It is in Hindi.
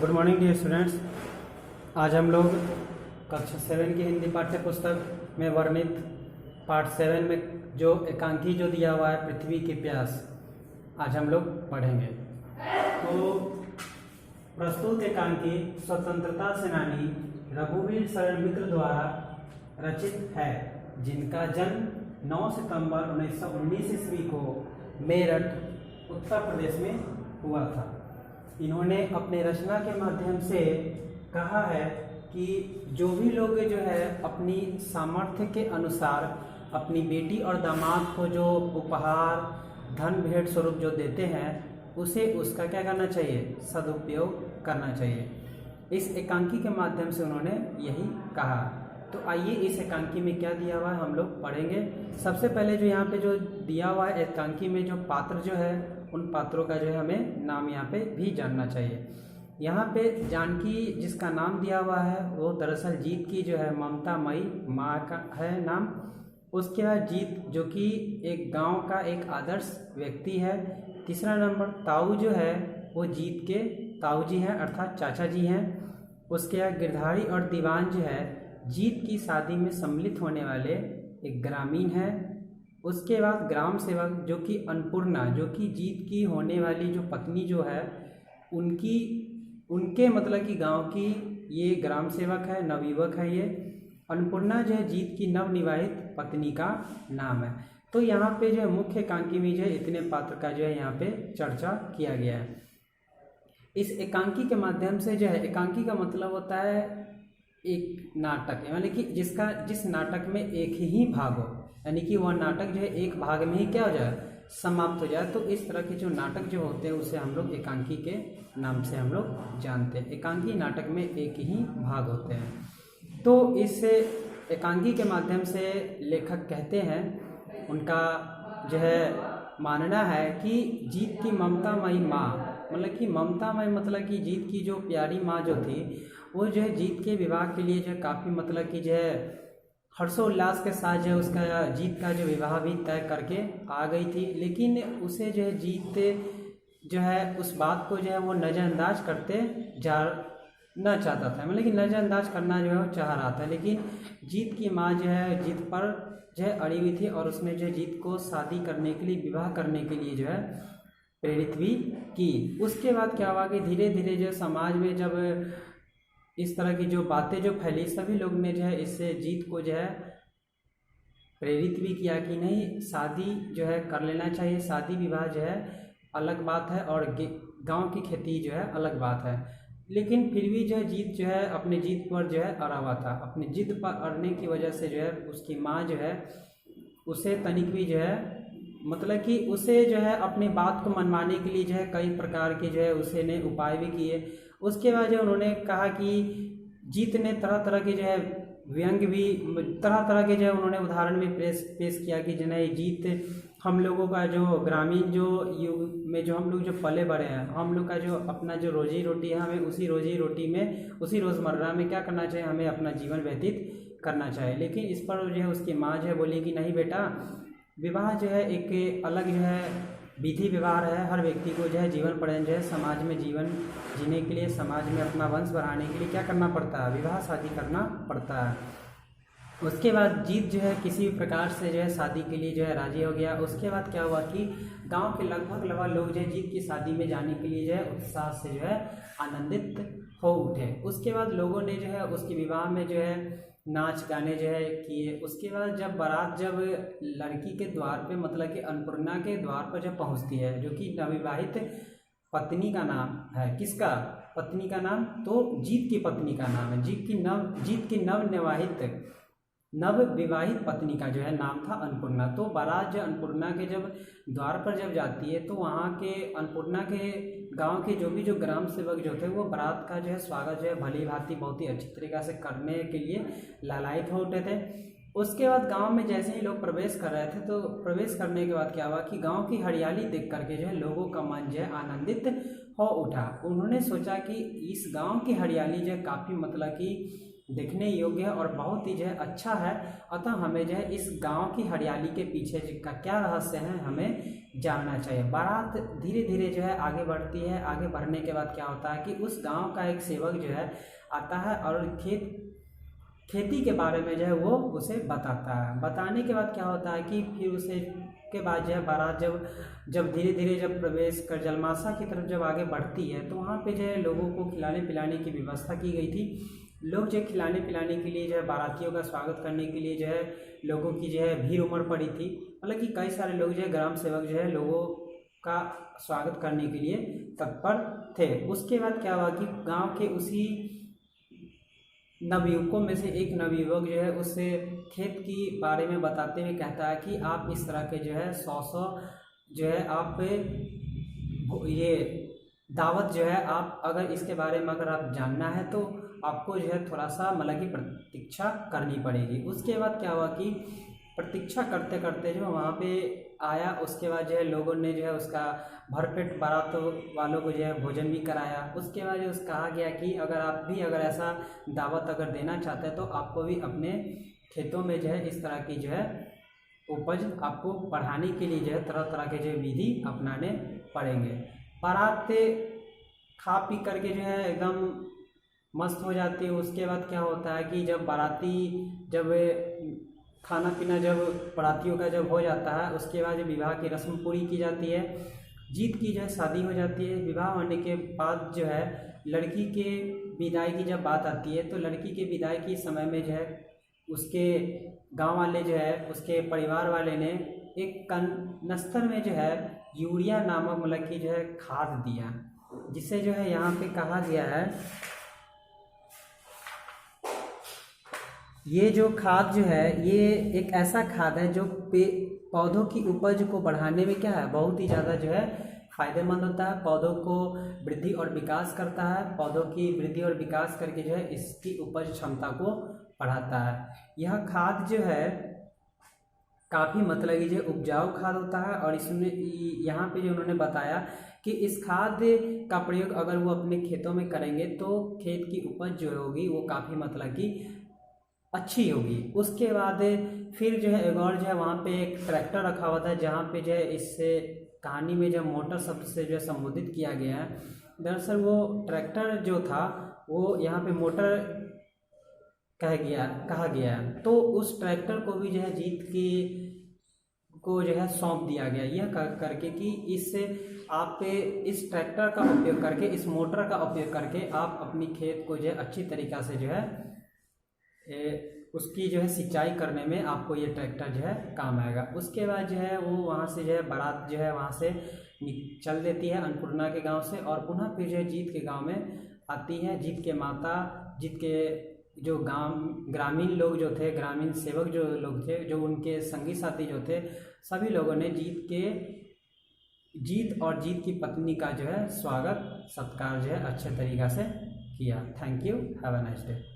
Good morning dear students. आज हम लोग कक्षा 7 की हिंदी पाठ्य पुस्तक में वर्णित पार्ट 7 में जो एकांकी जो दिया हुआ है पृथ्वी की प्यास, आज हम लोग पढ़ेंगे। तो प्रस्तुत एकांकी स्वतंत्रता सेनानी रघुवीर शरण मित्र द्वारा रचित है, जिनका जन्म 9 सितंबर 1919 ईस्वी को मेरठ उत्तर प्रदेश में हुआ था। इन्होंने अपने रचना के माध्यम से कहा है कि जो भी लोग जो है अपनी सामर्थ्य के अनुसार अपनी बेटी और दामाद को जो उपहार धन भेंट स्वरूप जो देते हैं उसे उसका क्या करना चाहिए, सदुपयोग करना चाहिए। इस एकांकी के माध्यम से उन्होंने यही कहा। तो आइए इस एकांकी में क्या दिया हुआ है हम लोग पढ़ेंगे। सबसे पहले जो यहाँ पे जो दिया हुआ है एकांकी में जो पात्र जो है उन पात्रों का जो है हमें नाम यहाँ पे भी जानना चाहिए। यहाँ पे जानकी जिसका नाम दिया हुआ है वो दरअसल जीत की जो है ममतामयी माँ का है नाम। उसके बाद जीत जो कि एक गांव का एक आदर्श व्यक्ति है। तीसरा नंबर ताऊ जो है वो जीत के ताऊ जी हैं अर्थात चाचा जी हैं। उसके बाद गिरधारी और दीवान जो है जीत की शादी में सम्मिलित होने वाले एक ग्रामीण है। उसके बाद ग्राम सेवक जो कि अन्नपूर्णा जो कि जीत की होने वाली जो पत्नी जो है उनके मतलब कि गांव की ये ग्राम सेवक है, नवयुवक है। ये अन्नपूर्णा जो है जीत की नवनिवाहित पत्नी का नाम है। तो यहाँ पे जो है मुख्य एकांकी में जो है इतने पात्र का जो है यहाँ पे चर्चा किया गया है। इस एकांकी के माध्यम से जो है एकांकी का मतलब होता है एक नाटक, यानी कि जिस नाटक में एक ही भाग हो, यानी कि वह नाटक जो है एक भाग में ही क्या हो जाए, समाप्त हो जाए। तो इस तरह के जो नाटक जो होते हैं उसे हम लोग एकांकी के नाम से हम लोग जानते हैं। एकांकी नाटक में एक ही भाग होते हैं। तो इस एकांकी के माध्यम से लेखक कहते हैं, उनका जो है मानना है कि जीत की ममतामयी माँ, मतलब कि ममतामयी मतलब कि जीत की जो प्यारी माँ जो थी वो जो है जीत के विवाह के लिए जो है काफ़ी मतलब कि जो है हर्षोल्लास के साथ जो है उसका जीत का जो विवाह भी तय करके आ गई थी। लेकिन उसे जो है जीत जो है उस बात को जो है वो नज़रअंदाज करते जाना चाहता था, मतलब कि नज़रअंदाज करना जो है वो चाह रहा था। लेकिन जीत की माँ जो है जीत पर जो है अड़ी हुई थी और उसने जो जीत को शादी करने के लिए, विवाह करने के लिए जो है प्रेरित भी की। उसके बाद क्या हुआ कि धीरे धीरे जो समाज में जब इस तरह की जो बातें जो फैली, सभी लोग ने जो है इससे जीत को जो है प्रेरित भी किया कि नहीं शादी जो है कर लेना चाहिए, शादी विवाह जो है अलग बात है और गांव की खेती जो है अलग बात है। लेकिन फिर भी जो है जीत जो है अपने जीत पर जो है अड़ा हुआ था। अपनी जिद पर अड़ने की वजह से जो है उसकी माँ जो है उसे तनिक भी जो है मतलब कि उसे जो है अपनी बात को मनवाने के लिए जो है कई प्रकार के जो है उसे ने उपाय भी किए। उसके बाद जो उन्होंने कहा कि जीत ने तरह तरह के जो है व्यंग भी, तरह तरह के जो है उन्होंने उदाहरण भी पेश किया कि जो है जीत हम लोगों का जो ग्रामीण जो युग में जो हम लोग जो पले बड़े हैं, हम लोग का जो अपना जो रोजी रोटी है, हमें उसी रोजी रोटी में उसी रोज़मर्रा में क्या करना चाहिए, हमें अपना जीवन व्यतीत करना चाहिए। लेकिन इस पर जो है उसकी माँ जो है बोली कि नहीं बेटा, विवाह जो है एक अलग जो है विधि व्यवहार है। हर व्यक्ति को जो है जीवन पर्यंत जो है समाज में जीवन जीने के लिए, समाज में अपना वंश बढ़ाने के लिए क्या करना पड़ता है, विवाह शादी करना पड़ता है। उसके बाद जीत जो है किसी भी प्रकार से जो है शादी के लिए जो है राजी हो गया। उसके बाद क्या हुआ कि गांव के लगभग लोग जो है जीत की शादी में जाने के लिए जो है उत्साह से जो है आनंदित हो उठे। उसके बाद लोगों ने जो है उसके विवाह में जो है नाच गाने जो है किए। उसके बाद जब बारात जब लड़की के द्वार पे मतलब कि अन्नपूर्णा के द्वार पर जब पहुंचती है, जो कि नवविवाहित पत्नी का नाम है, किसका पत्नी का नाम, तो जीत की पत्नी का नाम है। जीत की नव विवाहित पत्नी का जो है नाम था अन्नपूर्णा। तो बारात जो अन्नपूर्णा के जब द्वार पर जब जाती है तो वहाँ के अन्नपूर्णा के गांव के जो ग्राम सेवक जो थे वो बारात का जो है स्वागत जो है भली भांति बहुत ही अच्छी तरीक़ा से करने के लिए लालायित हो उठे थे। उसके बाद गांव में जैसे ही लोग प्रवेश कर रहे थे तो प्रवेश करने के बाद क्या हुआ कि गांव की हरियाली देख करके जो है लोगों का मन जो है आनंदित हो उठा। उन्होंने सोचा कि इस गांव की हरियाली जो है काफ़ी मतलब कि देखने योग्य और बहुत ही जो है अच्छा है। अतः हमें जो है इस गांव की हरियाली के पीछे का क्या रहस्य है हमें जानना चाहिए। बारात धीरे धीरे जो है आगे बढ़ती है। आगे बढ़ने के बाद क्या होता है कि उस गांव का एक सेवक जो है आता है और खेती के बारे में जो है वो उसे बताता है। बताने के बाद क्या होता है कि फिर उसे के बाद जो है बारात जब धीरे धीरे जब प्रवेश कर जलमासा की तरफ जब आगे बढ़ती है तो वहाँ पे जो है लोगों को खिलाने पिलाने की व्यवस्था की गई थी। लोग जो खिलाने पिलाने के लिए जो है बारातियों का स्वागत करने के लिए जो है लोगों की जो है भीड़ उमड़ पड़ी थी। मतलब कि कई सारे लोग जो है ग्राम सेवक जो है लोगों का स्वागत करने के लिए तत्पर थे। उसके बाद क्या हुआ कि गाँव के उसी नवयुवकों में से एक नवयुवक जो है उस खेत की बारे में बताते हुए कहता है कि आप इस तरह के जो है 100 जो है आप ये दावत जो है आप अगर इसके बारे में अगर आप जानना है तो आपको जो है थोड़ा सा मतलब कि प्रतीक्षा करनी पड़ेगी। उसके बाद क्या हुआ कि प्रतीक्षा करते करते जो वहाँ पे आया। उसके बाद जो है लोगों ने जो है उसका भरपेट बारात वालों को जो है भोजन भी कराया। उसके बाद जो कहा गया कि अगर आप भी अगर ऐसा दावत अगर देना चाहते हैं तो आपको भी अपने खेतों में जो है इस तरह की जो है उपज आपको बढ़ाने के लिए जो है तरह तरह के जो विधि अपनाने पड़ेंगे। बारात खा पी करके जो है एकदम मस्त हो जाती है। उसके बाद क्या होता है कि जब बाराती जब खाना पीना जब बारातियों का जब हो जाता है उसके बाद जब विवाह की रस्म पूरी की जाती है। जीत की जो है शादी हो जाती है। विवाह होने के बाद जो है लड़की के विदाई की जब बात आती है तो लड़की के विदाई के समय में जो है उसके गांव वाले जो है उसके परिवार वाले ने एक कनस्तर में जो है यूरिया नामक मतलब की जो है खाद दिया, जिसे जो है यहाँ पे कहा गया है ये जो खाद जो है ये एक ऐसा खाद है जो पौधों की उपज को बढ़ाने में क्या है बहुत ही ज़्यादा जो है फायदेमंद होता है। पौधों को वृद्धि और विकास करता है। पौधों की वृद्धि और विकास करके जो है इसकी उपज क्षमता को बढ़ाता है। यह खाद जो है काफ़ी मतलब कि जो उपजाऊ खाद होता है। और इसमें यहाँ पे जो उन्होंने बताया कि इस खाद का प्रयोग अगर वो अपने खेतों में करेंगे तो खेत की उपज जो होगी वो काफ़ी मतलब कि अच्छी होगी। उसके बाद फिर जो है एक और जो है वहाँ पे एक ट्रैक्टर रखा हुआ था जहाँ पे जो है इससे कहानी में जो मोटर शब्द से जो है संबोधित किया गया है। दरअसल वो ट्रैक्टर जो था वो यहाँ पे मोटर कहा गया है। तो उस ट्रैक्टर को भी जो है जीत की को जो है सौंप दिया गया यह करके कि इससे आप इस ट्रैक्टर का उपयोग करके इस मोटर का उपयोग करके आप अपनी खेत को जो है अच्छी तरीक़ा से जो है उसकी जो है सिंचाई करने में आपको ये ट्रैक्टर जो है काम आएगा। उसके बाद जो है वो वहाँ से जो है बारात जो है वहाँ से चल देती है अन्नपूर्णा के गांव से और पुनः फिर जो है जीत के गांव में आती है। जीत के माता जीत के जो ग्रामीण लोग जो थे ग्रामीण सेवक जो लोग थे जो उनके संगी साथी जो थे सभी लोगों ने जीत और जीत की पत्नी का जो है स्वागत सत्कार जो है अच्छे तरीक़ा से किया। Thank you, have a nice day.